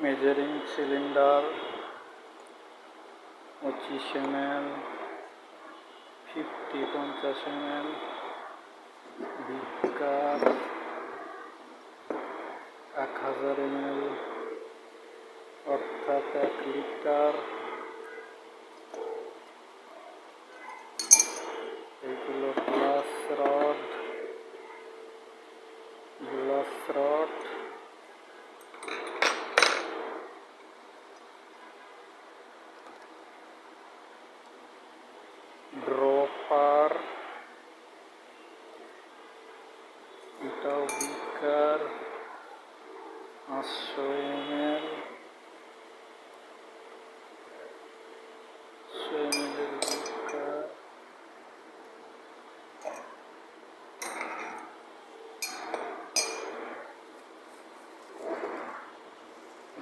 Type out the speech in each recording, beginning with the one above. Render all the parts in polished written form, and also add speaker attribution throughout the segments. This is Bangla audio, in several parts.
Speaker 1: মেজারিং সিলিন্ডার 25 ml, 50 ml, বিকার 1000 ml অর্থাৎ 1 লিটার। এইগুলো গ্লাস রড ড্রপার, এটাও বিকার 500 ml, 100 ml এর বিকার।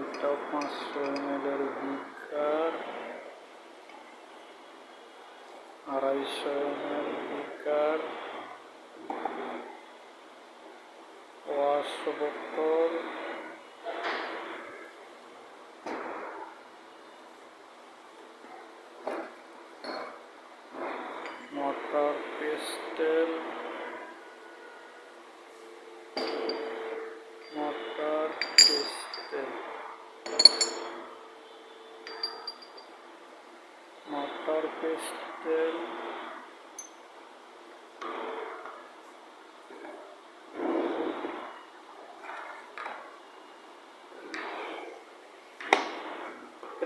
Speaker 1: এটাও 500 ml এর বিকার, 250 ml বিকার। ওয়াশ বোতল, মটর পেস্টেল,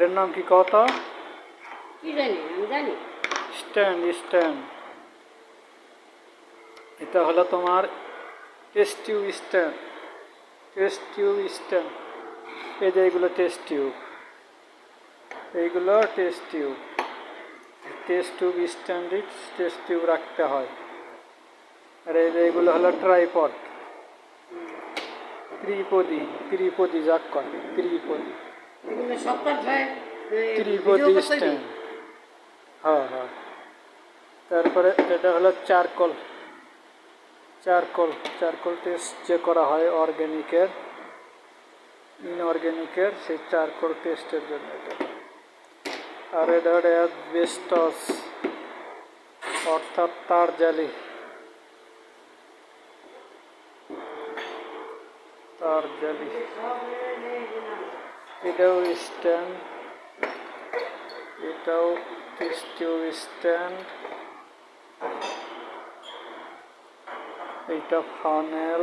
Speaker 1: এর নাম কি কত?
Speaker 2: কি জানি, আমি জানি।
Speaker 1: স্ট্যান্ড। এটা হলো তোমার টেস্ট টিউব স্ট্যান্ড। এই যে এইগুলো টেস্ট টিউব, স্ট্যান্ডে টেস্ট টিউব রাখতে হয়। আর এই যে এইগুলো হলো ট্রাইপড, ত্রিপদী যাক কয়, ত্রিপদী স্ট্যান্ড। হ্যাঁ। তারপরে এটা হলো চারকোল টেস্ট যে করা হয় অর্গ্যানিকের, ইনঅর্গ্যানিকের, সেই চারকোল টেস্টের জন্য এটা। আর এটা হলো অ্যাসবেস্টস অর্থাৎ তার জালি, এটাও স্ট্যান্ড, এটাও টেস্ট টিউব স্ট্যান্ড। এইটা ফানেল।